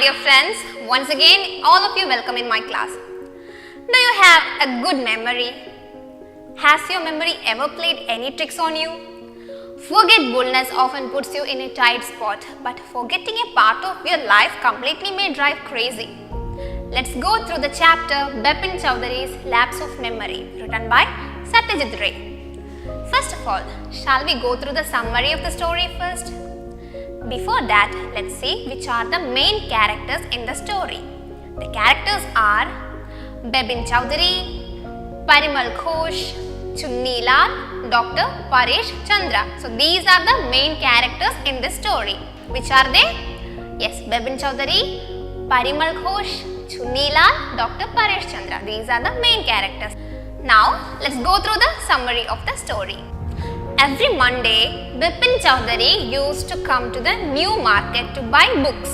dear friends, once again all of you welcome in my class. Do you have a good memory? Has your memory ever played any tricks on you? Forgetfulness often puts you in a tight spot, but forgetting a part of your life completely may drive crazy. Let's go through the chapter Bepin Choudhury's Lapse of Memory, written by Satyajit Ray. First of all, shall we go through the summary of the story first? Before that, let's see which are the main characters in the story. The characters are Bepin Choudhury, Parimal Ghose, Chunilal, Dr. Paresh Chandra. So these are the main characters in this story. Which are they? Yes, Bepin Choudhury, Parimal Ghose, Chunilal, Dr. Paresh Chandra. These are the main characters. Now let's go through the summary of the story. Every Monday, Bepin Choudhury used to come to the new market to buy books.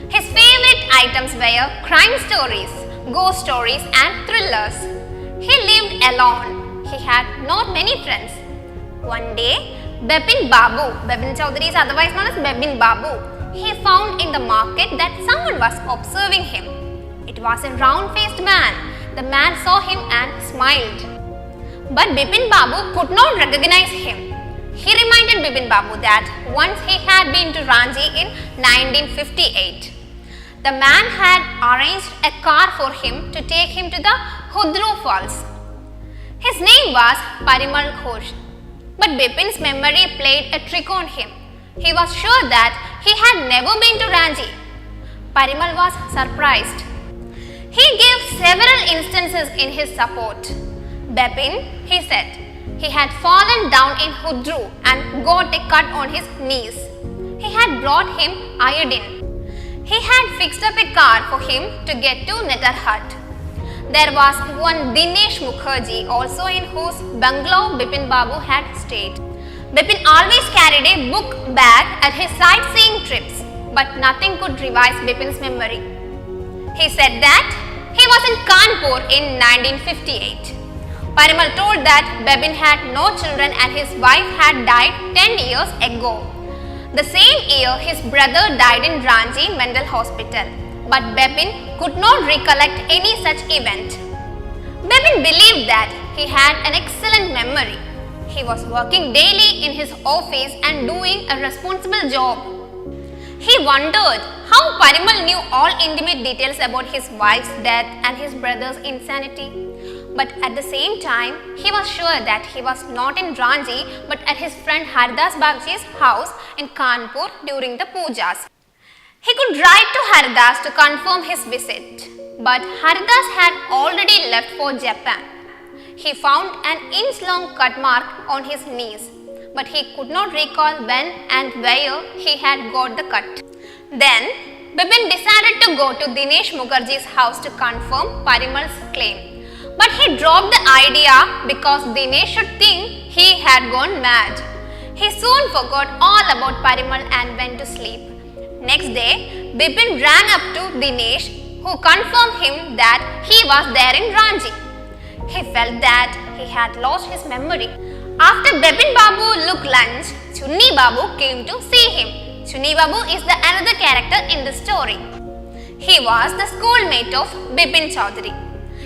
His favorite items were crime stories, ghost stories and thrillers. He lived alone. He had not many friends. One day, Bepin Babu, Bepin Choudhury is otherwise known as Bepin Babu, he found in the market that someone was observing him. It was a round-faced man. The man saw him and smiled. But Bepin Babu could not recognize him. He reminded Bepin Babu that once he had been to Ranchi in 1958. The man had arranged a car for him to take him to the Hundroo Falls. His name was Parimal Ghose. But Bepin's memory played a trick on him. He was sure that he had never been to Ranchi. Parimal was surprised. He gave several instances in his support. Bepin, he said, he had fallen down in Hundroo and got a cut on his knees. He had brought him iodine. He had fixed up a car for him to get to Netherhut. There was one Dinesh Mukherjee also in whose bungalow Bepin Babu had stayed. Bepin always carried a book bag at his sightseeing trips, but nothing could revise Bepin's memory. He said that he was in Kanpur in 1958. Parimal told that Bepin had no children and his wife had died 10 years ago. The same year, his brother died in Ranchi Mental Hospital, but Bepin could not recollect any such event. Bepin believed that he had an excellent memory. He was working daily in his office and doing a responsible job. He wondered how Parimal knew all intimate details about his wife's death and his brother's insanity. But at the same time, he was sure that he was not in Ranchi but at his friend Haridas Babuji's house in Kanpur during the pujas. He could write to Haridas to confirm his visit, but Haridas had already left for Japan. He found an inch-long cut mark on his knees, but he could not recall when and where he had got the cut. Then, Bepin decided to go to Dinesh Mukherjee's house to confirm Parimal's claim. But he dropped the idea because Dinesh should think he had gone mad. He soon forgot all about Parimal and went to sleep. Next day, Bepin ran up to Dinesh, who confirmed him that he was there in Ranchi. He felt that he had lost his memory. After Bepin Babu looked lunch, Chunni Babu came to see him. Chunni Babu is the another character in the story. He was the schoolmate of Bepin Choudhury.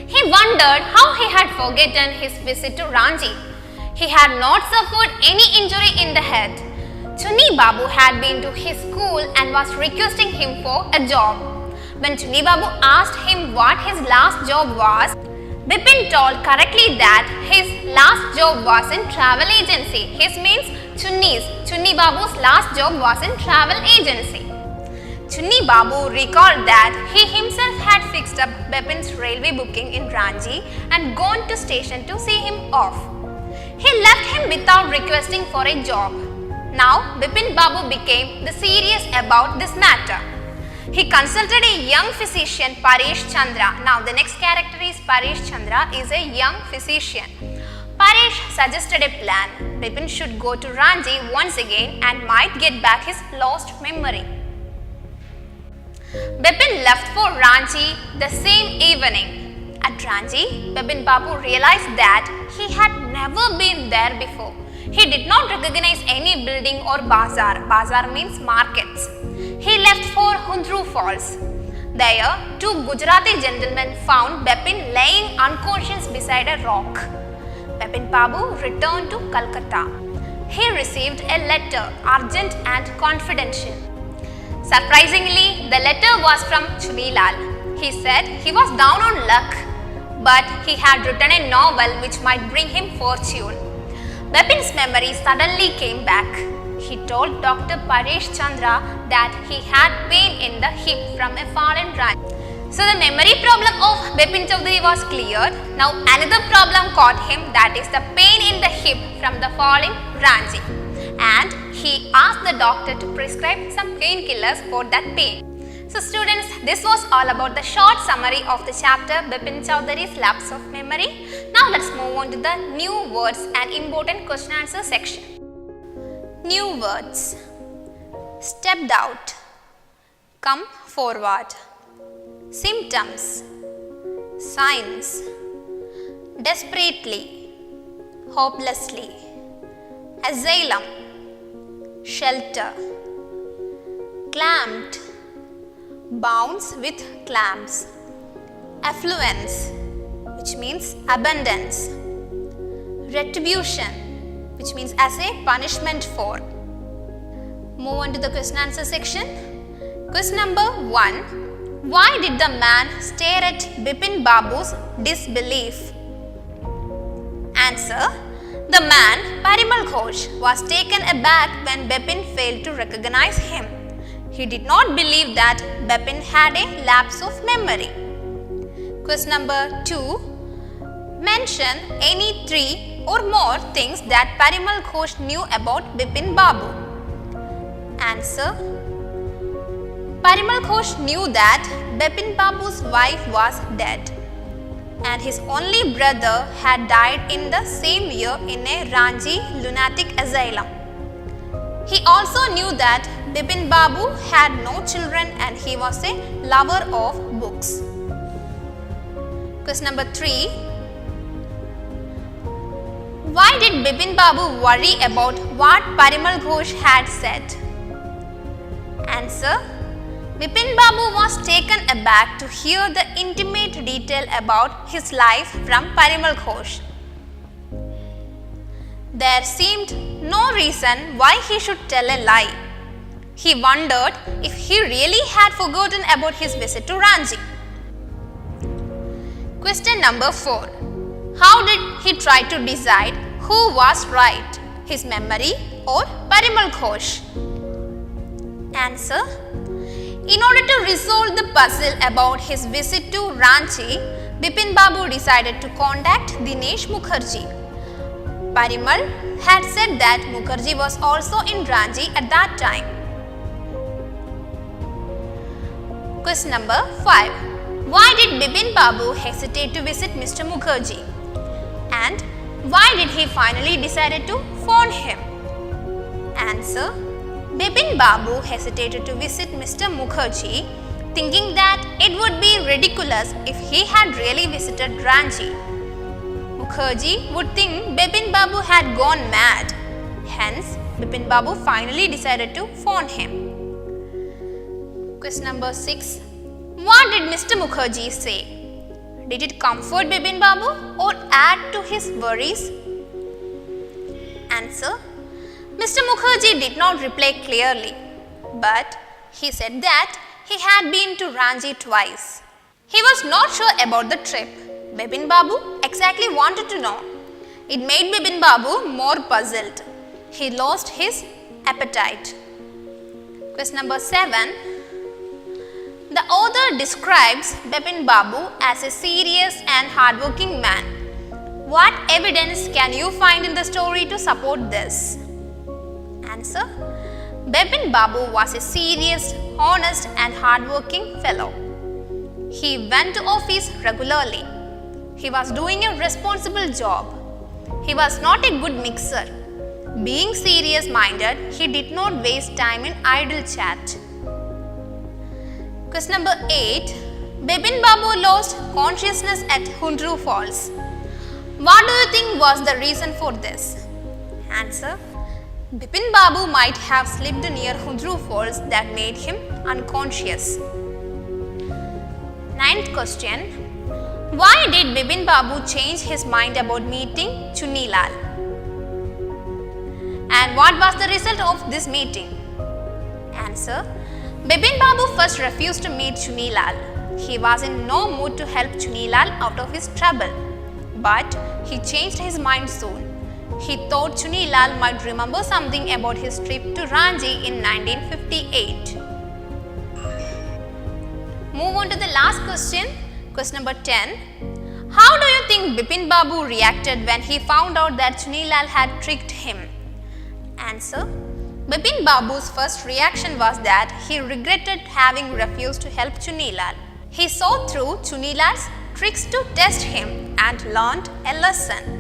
He wondered how he had forgotten his visit to Ranchi. He had not suffered any injury in the head. Chunni Babu had been to his school and was requesting him for a job. When Chunni Babu asked him what his last job was, Bepin told correctly that his last job was in travel agency. His means Chunni Babu's last job was in travel agency. Chunni Babu recalled that he himself had fixed up Bepin's railway booking in Ranchi and gone to station to see him off. He left him without requesting for a job. Now, Bepin Babu became serious about this matter. He consulted a young physician, Paresh Chandra. Now, the next character is Paresh Chandra, is a young physician. Paresh suggested a plan. Bepin should go to Ranchi once again and might get back his lost memory. Bepin left for Ranchi the same evening. At Ranchi, Bepin Babu realized that he had never been there before. He did not recognize any building or bazaar. Bazaar means markets. He left for Hundroo Falls. There, two Gujarati gentlemen found Bepin laying unconscious beside a rock. Bepin Babu returned to Calcutta. He received a letter, urgent and confidential. Surprisingly, the letter was from Chunilal. He said he was down on luck, but he had written a novel which might bring him fortune. Bepin's memory suddenly came back. He told Dr. Paresh Chandra that he had pain in the hip from a fallen branch. So the memory problem of Bepin Chowdhury was cleared. Now another problem caught him, that is the pain in the hip from the falling branch. And he asked the doctor to prescribe some painkillers for that pain. So students, this was all about the short summary of the chapter Bepin Chowdhury's Lapse of Memory. Now let's move on to the new words and important question answer section. New words. Stepped out. Come forward. Symptoms. Signs. Desperately. Hopelessly. Asylum. Shelter. Clamped. Bounds with clamps. Affluence, which means abundance. Retribution, which means as a punishment for. Move on to the question answer section. Question number 1. Why did the man stare at Bepin Babu's disbelief? Answer. The man, Parimal Ghose, was taken aback when Bepin failed to recognize him. He did not believe that Bepin had a lapse of memory. Question number 2. Mention any 3 or more things that Parimal Ghose knew about Bepin Babu. Answer. Parimal Ghose knew that Bepin Babu's wife was dead and his only brother had died in the same year in a Ranchi lunatic asylum. He also knew that Bepin Babu had no children and he was a lover of books. Question number 3. Why did Bepin Babu worry about what Parimal Ghose had said? Answer. Bepin Babu was taken aback to hear the intimate detail about his life from Parimal Ghose. There seemed no reason why he should tell a lie. He wondered if he really had forgotten about his visit to Ranchi. Question number 4. How did he try to decide who was right, his memory or Parimal Ghose? Answer. In order to resolve the puzzle about his visit to Ranchi, Bepin Babu decided to contact Dinesh Mukherjee. Parimal had said that Mukherjee was also in Ranchi at that time. Question number 5. Why did Bepin Babu hesitate to visit Mr. Mukherjee? And why did he finally decide to phone him? Answer. Bepin Babu hesitated to visit Mr. Mukherjee, thinking that it would be ridiculous if he had really visited Ranchi. Mukherjee would think Bepin Babu had gone mad. Hence, Bepin Babu finally decided to phone him. Question number 6. What did Mr. Mukherjee say? Did it comfort Bepin Babu or add to his worries? Answer. Mr. Mukherjee did not reply clearly, but he said that he had been to Ranchi twice. He was not sure about the trip. Bepin Babu exactly wanted to know. It made Bepin Babu more puzzled. He lost his appetite. Question number 7. The author describes Bepin Babu as a serious and hardworking man. What evidence can you find in the story to support this? Answer. Bepin Babu was a serious, honest and hardworking fellow. He went to office regularly. He was doing a responsible job. He was not a good mixer. Being serious-minded, he did not waste time in idle chat. Question number 8. Bepin Babu lost consciousness at Hundroo Falls. What do you think was the reason for this? Answer. Bepin Babu might have slipped near Hundroo Falls that made him unconscious. Ninth question. Why did Bepin Babu change his mind about meeting Chunilal? And what was the result of this meeting? Answer. Bepin Babu first refused to meet Chunilal. He was in no mood to help Chunilal out of his trouble. But he changed his mind soon. He thought Chunilal might remember something about his trip to Ranchi in 1958. Move on to the last question. Question number 10. How do you think Bepin Babu reacted when he found out that Chunilal had tricked him? Answer. Bepin Babu's first reaction was that he regretted having refused to help Chunilal. He saw through Chunilal's tricks to test him and learned a lesson.